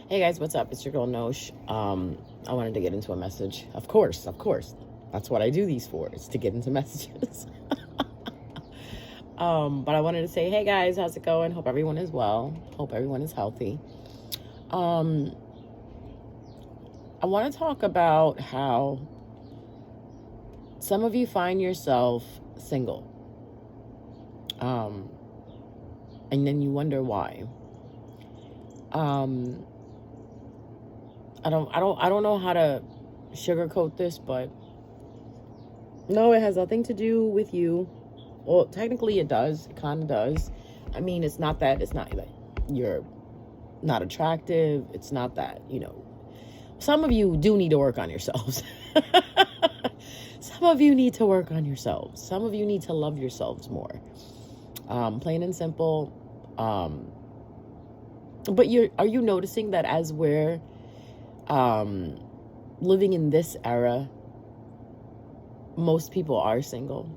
Hey guys, what's up? It's your girl Nosh. I wanted to get into a message. Of course. That's what I do these for, is to get into messages. But I wanted to say, hey guys, how's it going? Hope everyone is well. Hope everyone is healthy. I want to talk about how some of you find yourself single. And then you wonder why. I don't know how to sugarcoat this, but no, it has nothing to do with you. Well, technically it does. It kind of does. I mean, it's not that you're not attractive. It's not that, some of you do need to work on yourselves. Some of you need to work on yourselves. Some of you need to love yourselves more. Plain and simple. But are you noticing that as we're living in this era, most people are single?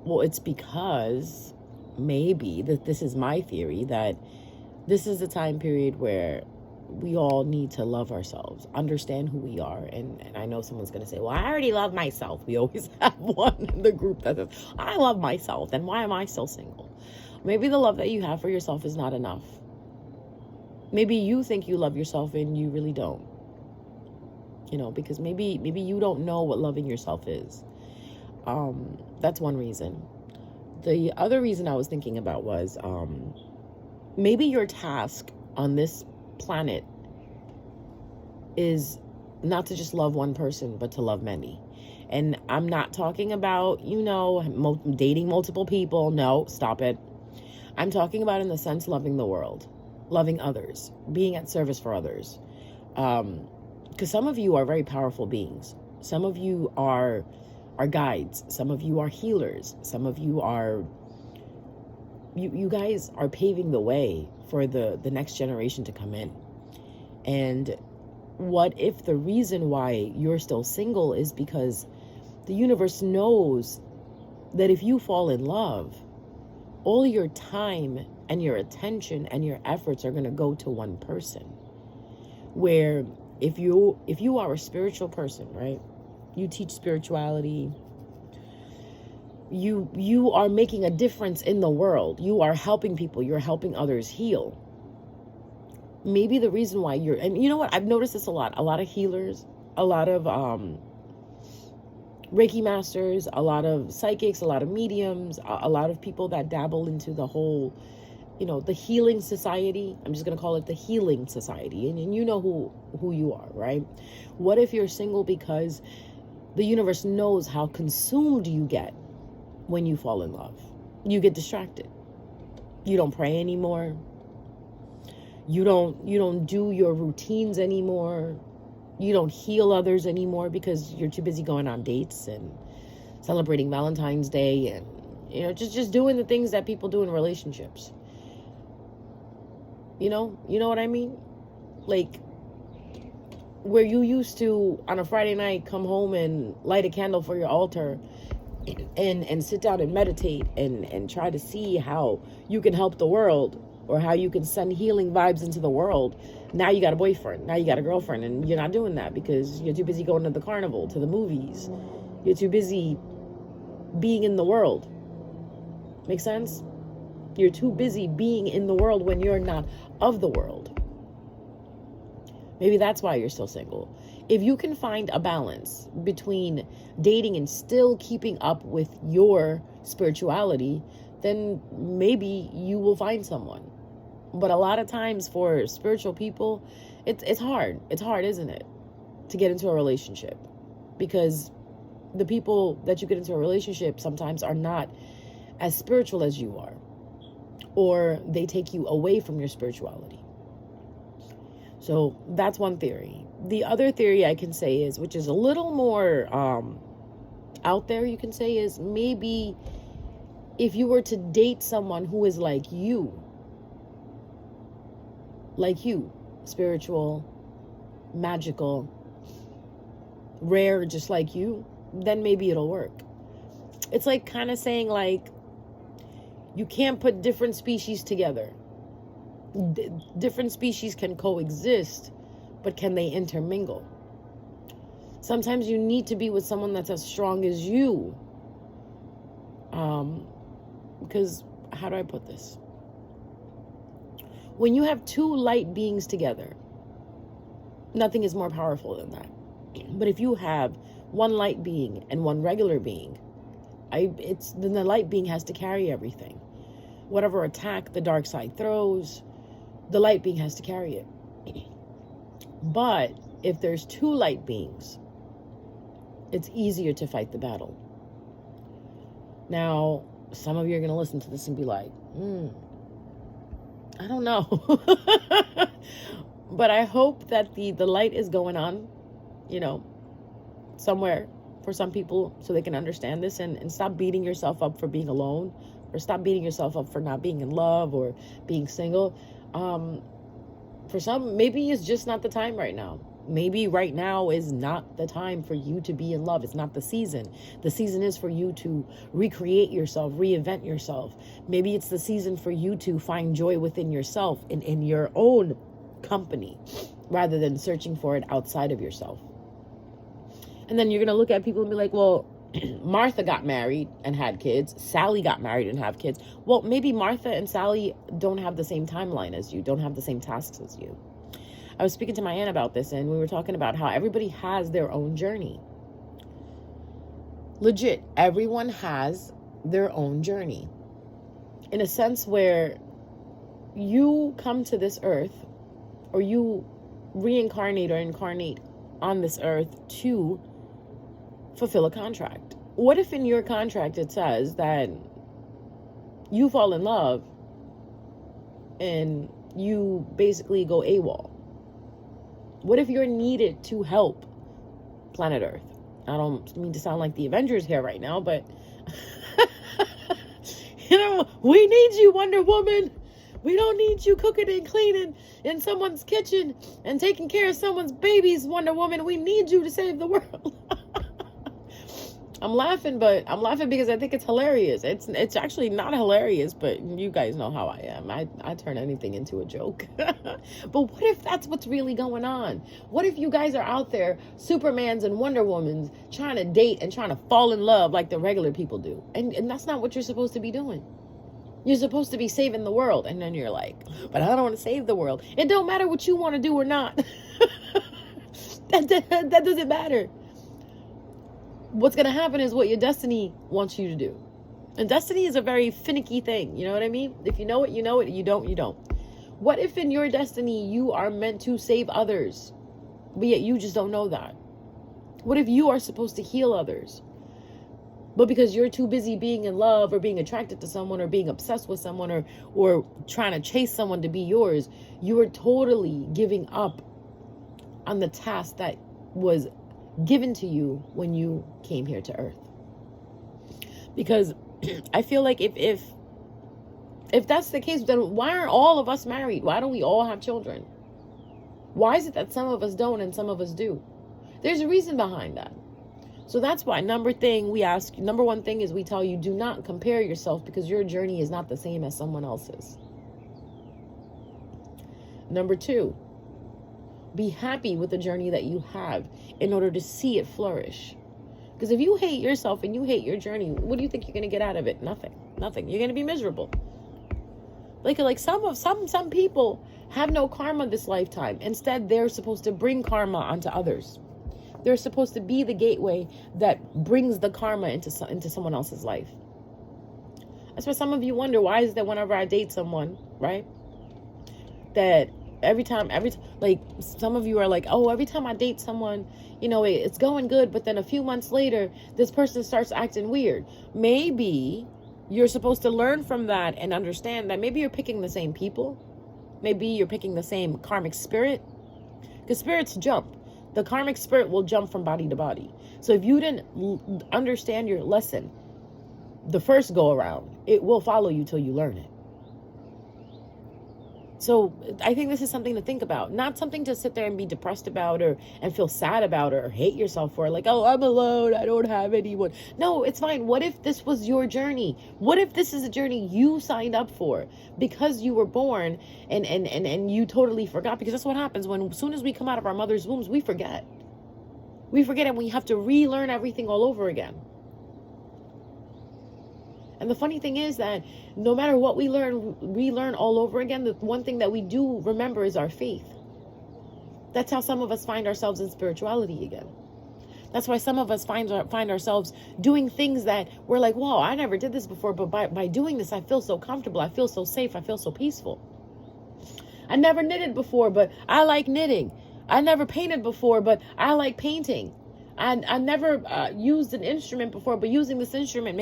Well, it's because maybe this is my theory, that this is a time period where we all need to love ourselves, understand who we are. And I know someone's going to say, well, I already love myself. We always have one in the group that says, I love myself. Then why am I still single? Maybe the love that you have for yourself is not enough. Maybe you think you love yourself and you really don't. Because maybe you don't know what loving yourself is. That's one reason. The other reason I was thinking about was maybe your task on this planet is not to just love one person, but to love many. And I'm not talking about, dating multiple people. No, stop it. I'm talking about in the sense loving the world, loving others, being at service for others. Because some of you are very powerful beings. Some of you are guides. Some of you are healers. Some of you are, you guys are paving the way for the next generation to come in. And what if the reason why you're still single is because the universe knows that if you fall in love, all your time and your attention and your efforts are going to go to one person. Where if you are a spiritual person, right? You teach spirituality. You are making a difference in the world. You are helping people. You're helping others heal. Maybe the reason why and you know what? I've noticed this a lot. A lot of healers, a lot of Reiki masters, a lot of psychics, a lot of mediums, a lot of people that dabble into the whole, the healing society. I'm just going to call it the healing society. And you know who you are, right? What if you're single because the universe knows how consumed you get when you fall in love? You get distracted. You don't pray anymore. You don't do your routines anymore. You don't heal others anymore because you're too busy going on dates and celebrating Valentine's Day and, just doing the things that people do in relationships. You know what I mean? Like, where you used to, on a Friday night, come home and light a candle for your altar and sit down and meditate and try to see how you can help the world or how you can send healing vibes into the world. Now you got a boyfriend. Now you got a girlfriend. And you're not doing that because you're too busy going to the carnival, to the movies. You're too busy being in the world. Make sense? You're too busy being in the world when you're not of the world. Maybe that's why you're still single. If you can find a balance between dating and still keeping up with your spirituality, then maybe you will find someone. But a lot of times for spiritual people, it's hard. It's hard, isn't it? To get into a relationship. Because the people that you get into a relationship sometimes are not as spiritual as you are. Or they take you away from your spirituality. So that's one theory. The other theory I can say is, which is a little more out there, you can say, is maybe if you were to date someone who is like you, spiritual, magical, rare, just like you, then maybe it'll work. It's like kind of saying, like, you can't put different species together. Different species can coexist, but can they intermingle? Sometimes you need to be with someone that's as strong as you. Because, how do I put this? When you have two light beings together, nothing is more powerful than that. But if you have one light being and one regular being, then the light being has to carry everything. Whatever attack the dark side throws, the light being has to carry it. But if there's two light beings, it's easier to fight the battle. Now, some of you are going to listen to this and be like, I don't know. But I hope that the light is going on, somewhere for some people so they can understand this and stop beating yourself up for being alone, or stop beating yourself up for not being in love or being single. For some, maybe it's just not the time right now. Maybe right now is not the time for you to be in love. It's not the season. The season is for you to recreate yourself, reinvent yourself. Maybe it's the season for you to find joy within yourself, in your own company, rather than searching for it outside of yourself. And then you're going to look at people and be like, well, Martha got married and had kids. Sally got married and have kids. Well, maybe Martha and Sally don't have the same timeline as you, don't have the same tasks as you. I was speaking to my aunt about this, and we were talking about how everybody has their own journey. Legit, everyone has their own journey. In a sense where you come to this earth, or you reincarnate or incarnate on this earth to fulfill a contract. What if in your contract it says that you fall in love and you basically go AWOL? What if you're needed to help planet Earth? I don't mean to sound like the Avengers here right now, but we need you, Wonder Woman. We don't need you cooking and cleaning in someone's kitchen and taking care of someone's babies, Wonder Woman. We need you to save the world. I'm laughing because I think it's hilarious. It's actually not hilarious, but you guys know how I am. I turn anything into a joke. But what if that's what's really going on? What if you guys are out there, Supermans and Wonder Womans, trying to date and trying to fall in love like the regular people do? And that's not what you're supposed to be doing. You're supposed to be saving the world. And then you're like, but I don't want to save the world. It don't matter what you want to do or not. That doesn't matter. What's going to happen is what your destiny wants you to do. And destiny is a very finicky thing. You know what I mean? If you know it, you know it. You don't, you don't. What if in your destiny you are meant to save others, but yet you just don't know that? What if you are supposed to heal others, but because you're too busy being in love or being attracted to someone or being obsessed with someone or trying to chase someone to be yours, you are totally giving up on the task that was given to you when you came here to Earth? Because I feel like if that's the case, then why aren't all of us married? Why don't we all have children? Why is it that some of us don't and some of us do? There's a reason behind that. So that's why number one thing is we tell you, do not compare yourself, because your journey is not the same as someone else's. Number two, be happy with the journey that you have in order to see it flourish. Because if you hate yourself and you hate your journey, what do you think you're going to get out of it? Nothing. You're going to be miserable. Like some people have no karma this lifetime. Instead, they're supposed to bring karma onto others. They're supposed to be the gateway that brings the karma into someone else's life. That's why some of you wonder, why is it that whenever I date someone, right, that every time, like some of you are like, oh, every time I date someone, it's going good, but then a few months later, this person starts acting weird. Maybe you're supposed to learn from that and understand that maybe you're picking the same people. Maybe you're picking the same karmic spirit, because spirits jump. The karmic spirit will jump from body to body. So if you didn't understand your lesson the first go around, it will follow you till you learn it. So I think this is something to think about, not something to sit there and be depressed about and feel sad about or hate yourself for, like, oh, I'm alone, I don't have anyone. No, it's fine. What if this was your journey? What if this is a journey you signed up for because you were born and you totally forgot? Because that's what happens as soon as we come out of our mother's wombs, we forget. We forget, and we have to relearn everything all over again. And the funny thing is that no matter what we relearn all over again, the one thing that we do remember is our faith. That's how some of us find ourselves in spirituality again. That's why some of us find ourselves doing things that we're like, whoa, I never did this before, but by doing this, I feel so comfortable. I feel so safe. I feel so peaceful. I never knitted before, but I like knitting. I never painted before, but I like painting. I never used an instrument before, but using this instrument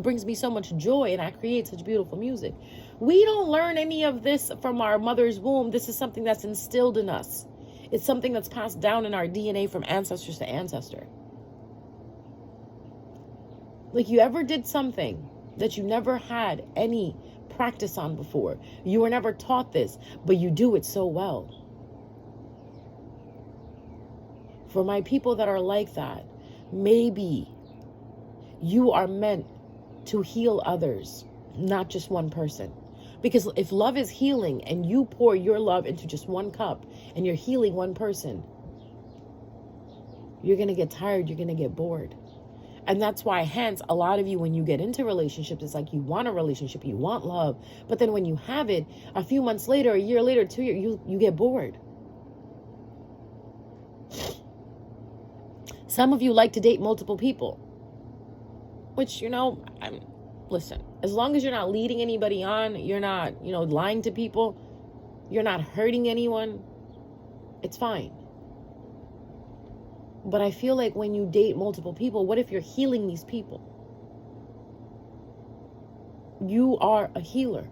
brings me so much joy, and I create such beautiful music. We don't learn any of this from our mother's womb. This is something that's instilled in us. It's something that's passed down in our DNA from ancestors to ancestor. Like, you ever did something that you never had any practice on before. You were never taught this, but you do it so well. For my people that are like that, maybe you are meant to heal others, not just one person. Because if love is healing and you pour your love into just one cup and you're healing one person, you're going to get tired, you're going to get bored. And that's why, hence, a lot of you, when you get into relationships, it's like you want a relationship, you want love. But then when you have it, a few months later, a year later, 2 years, you get bored. Some of you like to date multiple people, which, listen, as long as you're not leading anybody on, you're not, lying to people, you're not hurting anyone, it's fine. But I feel like when you date multiple people, what if you're healing these people? You are a healer.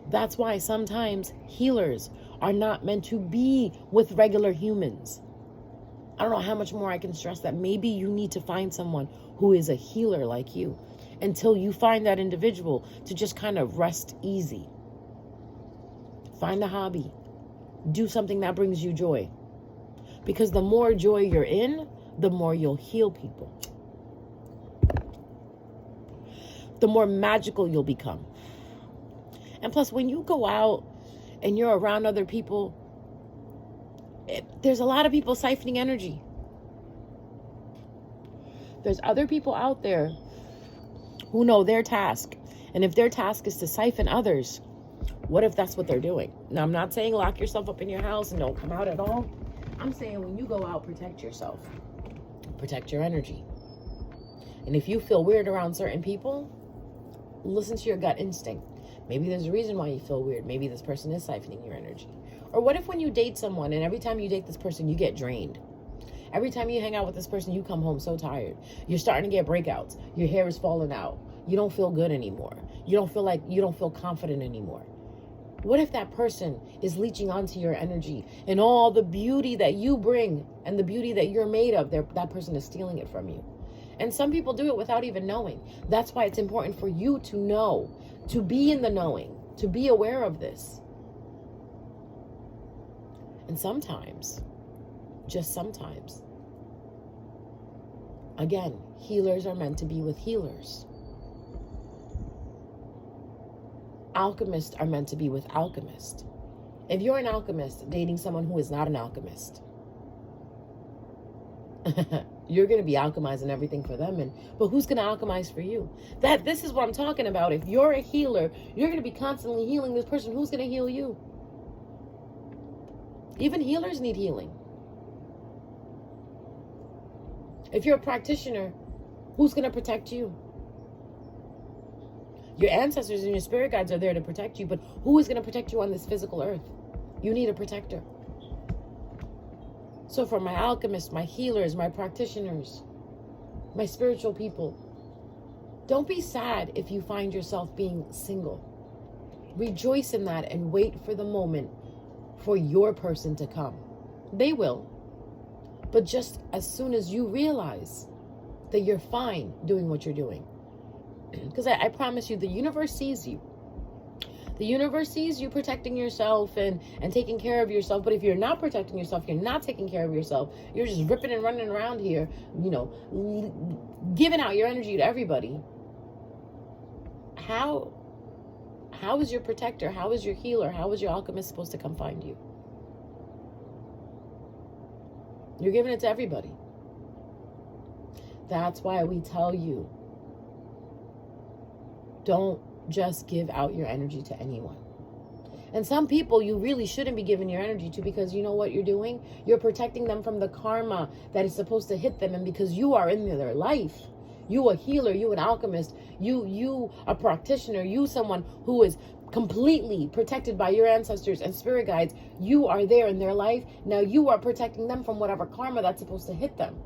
That's why sometimes healers are not meant to be with regular humans. I don't know how much more I can stress that. Maybe you need to find someone who is a healer like you until you find that individual to just kind of rest easy. Find a hobby. Do something that brings you joy. Because the more joy you're in, the more you'll heal people. The more magical you'll become. And plus, when you go out and you're around other people, there's a lot of people siphoning energy. There's other people out there who know their task. And if their task is to siphon others, what if that's what they're doing? Now, I'm not saying lock yourself up in your house and don't come out at all. I'm saying when you go out, protect yourself. Protect your energy. And if you feel weird around certain people, listen to your gut instinct. Maybe there's a reason why you feel weird. Maybe this person is siphoning your energy. Or what if when you date someone and every time you date this person, you get drained? Every time you hang out with this person, you come home so tired. You're starting to get breakouts. Your hair is falling out. You don't feel good anymore. You don't feel confident anymore. What if that person is leeching onto your energy and all the beauty that you bring and the beauty that you're made of, that person is stealing it from you? And some people do it without even knowing. That's why it's important for you to know, to be in the knowing, to be aware of this. And sometimes, just sometimes, again, healers are meant to be with healers. Alchemists are meant to be with alchemists. If you're an alchemist dating someone who is not an alchemist, you're going to be alchemizing everything for them. But who's going to alchemize for you? This is what I'm talking about. If you're a healer, you're going to be constantly healing this person. Who's going to heal you? Even healers need healing. If you're a practitioner, who's going to protect you? Your ancestors and your spirit guides are there to protect you, but who is going to protect you on this physical earth? You need a protector. So for my alchemists, my healers, my practitioners, my spiritual people, don't be sad if you find yourself being single. Rejoice in that and wait for the moment for your person to come. They will. But just as soon as you realize that you're fine doing what you're doing, because I promise you, the universe sees you. The universe sees you protecting yourself and taking care of yourself. But if you're not protecting yourself, you're not taking care of yourself, you're just ripping and running around here, giving out your energy to everybody. How is your protector, how is your healer, how is your alchemist supposed to come find you? You're giving it to everybody. That's why we tell you, don't just give out your energy to anyone. And some people you really shouldn't be giving your energy to, because you know what you're doing? You're protecting them from the karma that is supposed to hit them. And because you are in their life, you a healer, you an alchemist, you a practitioner, you someone who is completely protected by your ancestors and spirit guides, you are there in their life. Now you are protecting them from whatever karma that's supposed to hit them.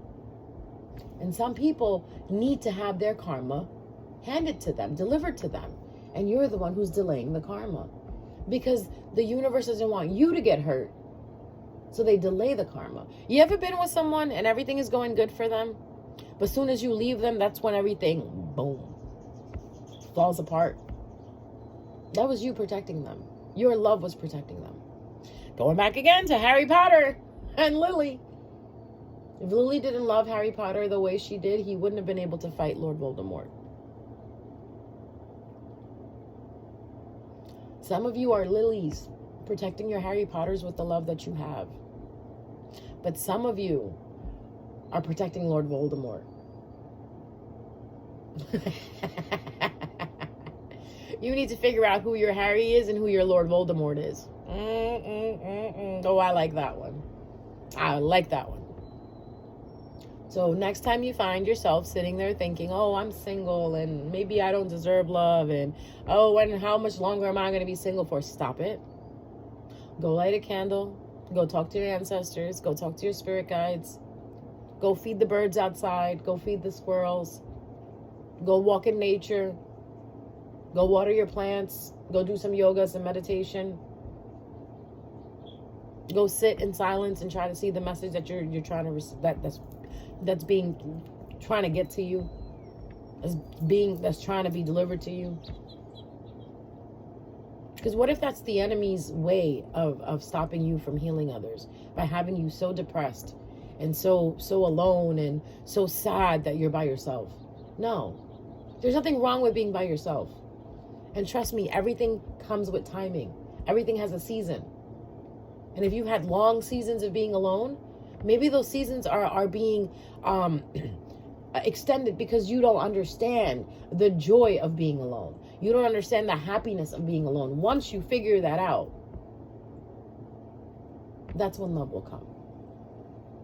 And some people need to have their karma handed to them, delivered to them. And you're the one who's delaying the karma, because the universe doesn't want you to get hurt. So they delay the karma. You ever been with someone and everything is going good for them, but as soon as you leave them, that's when everything, boom, falls apart? That was you protecting them. Your love was protecting them. Going back again to Harry Potter and Lily. If Lily didn't love Harry Potter the way she did, he wouldn't have been able to fight Lord Voldemort. Some of you are lilies, protecting your Harry Potters with the love that you have. But some of you are protecting Lord Voldemort. You need to figure out who your Harry is and who your Lord Voldemort is. Oh, I like that one. I like that one. So next time you find yourself sitting there thinking, oh, I'm single and maybe I don't deserve love, and oh, and how much longer am I going to be single for? Stop it. Go light a candle. Go talk to your ancestors. Go talk to your spirit guides. Go feed the birds outside. Go feed the squirrels. Go walk in nature. Go water your plants. Go do some yoga, some meditation. Go sit in silence and try to see the message that you're trying to that's being trying to get to you, that's trying to be delivered to you. Because what if that's the enemy's way of stopping you from healing others, by having you so depressed and so alone and so sad that you're by yourself? No, there's nothing wrong with being by yourself. And trust me, everything comes with timing. Everything has a season. And if you had long seasons of being alone, maybe those seasons are being extended because you don't understand the joy of being alone. You don't understand the happiness of being alone. Once you figure that out, that's when love will come.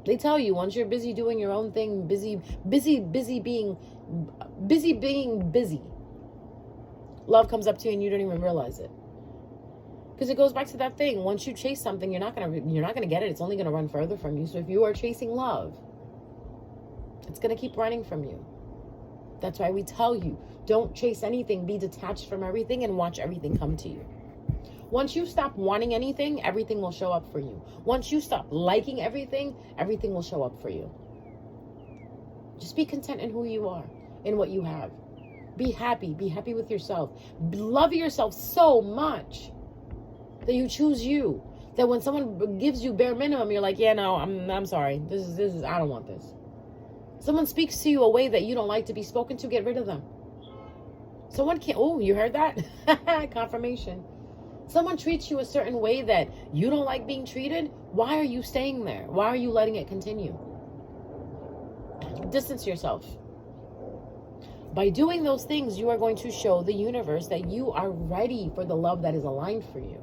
They tell you, once you're busy doing your own thing, busy being busy, love comes up to you and you don't even realize it. Because it goes back to that thing. Once you chase something, you're not gonna get it. It's only gonna run further from you. So if you are chasing love, it's gonna keep running from you. That's why we tell you, don't chase anything. Be detached from everything and watch everything come to you. Once you stop wanting anything, everything will show up for you. Once you stop liking everything, everything will show up for you. Just be content in who you are, in what you have. Be happy with yourself. Love yourself so much that you choose you. That when someone gives you bare minimum, you're like, yeah, no, I'm sorry. This is I don't want this. Someone speaks to you a way that you don't like to be spoken to, get rid of them. Someone can't, oh, you heard that? Confirmation. Someone treats you a certain way that you don't like being treated. Why are you staying there? Why are you letting it continue? Distance yourself. By doing those things, you are going to show the universe that you are ready for the love that is aligned for you.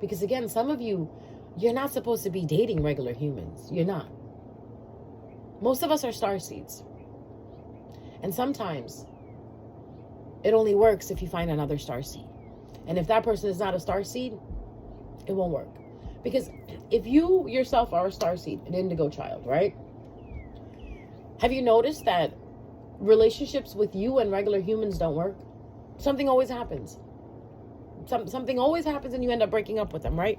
Because again, some of you, you're not supposed to be dating regular humans. You're not. Most of us are starseeds. And sometimes it only works if you find another starseed. And if that person is not a starseed, it won't work. Because if you yourself are a starseed, an indigo child, right? Have you noticed that relationships with you and regular humans don't work? Something always happens. Something always happens and you end up breaking up with them, right?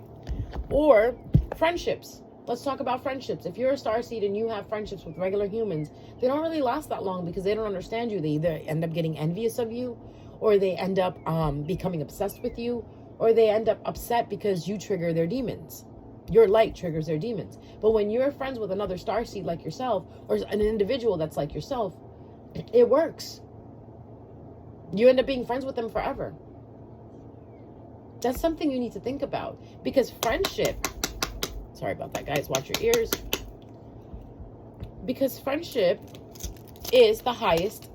Or friendships. Let's talk about friendships. If you're a starseed and you have friendships with regular humans, they don't really last that long because they don't understand you. They either end up getting envious of you, or they end up becoming obsessed with you, or they end up upset because you trigger their demons. Your light triggers their demons. But when you're friends with another starseed like yourself, or an individual that's like yourself, it works. You end up being friends with them forever. That's something you need to think about. Because friendship, sorry about that, guys, watch your ears. Because friendship is the highest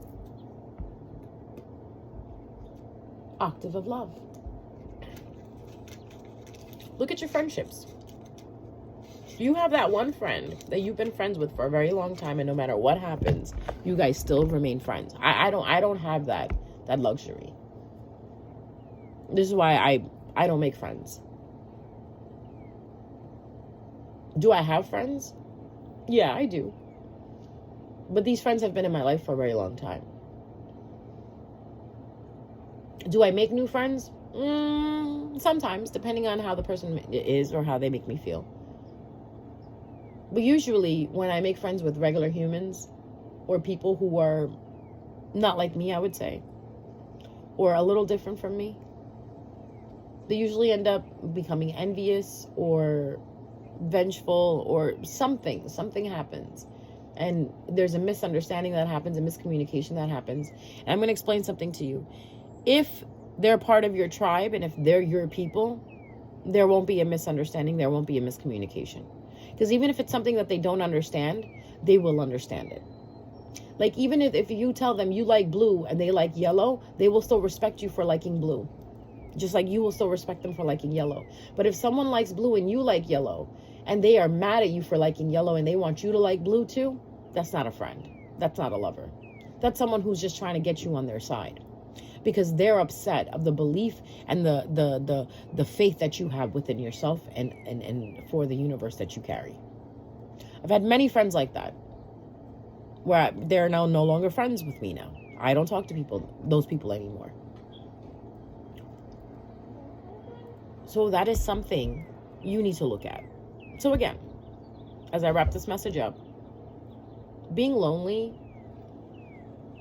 octave of love. Look at your friendships. You have that one friend that you've been friends with for a very long time, and no matter what happens, you guys still remain friends. I don't have that luxury. This is why I don't make friends. Do I have friends? Yeah, I do. But these friends have been in my life for a very long time. Do I make new friends? Sometimes, depending on how the person is or how they make me feel. But usually, when I make friends with regular humans, or people who are not like me, I would say, or a little different from me, they usually end up becoming envious or vengeful, or something happens. And there's a misunderstanding that happens, a miscommunication that happens. And I'm going to explain something to you. If they're part of your tribe and if they're your people, there won't be a misunderstanding. There won't be a miscommunication. Because even if it's something that they don't understand, they will understand it. Like, even if you tell them you like blue and they like yellow, they will still respect you for liking blue. Just like you will still respect them for liking yellow. But if someone likes blue and you like yellow, and they are mad at you for liking yellow and they want you to like blue too, that's not a friend. That's not a lover. That's someone who's just trying to get you on their side. Because they're upset of the belief and the faith that you have within yourself and for the universe that you carry. I've had many friends like that, where they're now no longer friends with me now. I don't talk to those people anymore. So that is something you need to look at. So again, as I wrap this message up, being lonely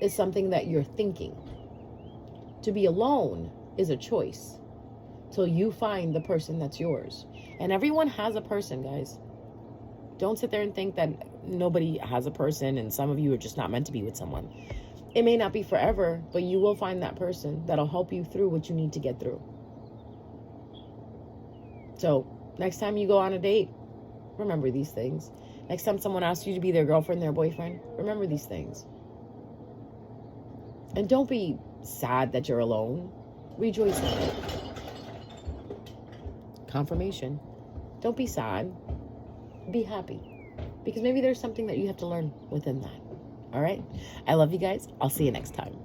is something that you're thinking. To be alone is a choice till you find the person that's yours. And everyone has a person, guys. Don't sit there and think that nobody has a person and some of you are just not meant to be with someone. It may not be forever, but you will find that person that'll help you through what you need to get through. So next time you go on a date, remember these things. Next time someone asks you to be their girlfriend, their boyfriend, remember these things. And don't be sad that you're alone. Rejoice in it. Confirmation. Don't be sad. Be happy. Because maybe there's something that you have to learn within that. All right? I love you guys. I'll see you next time.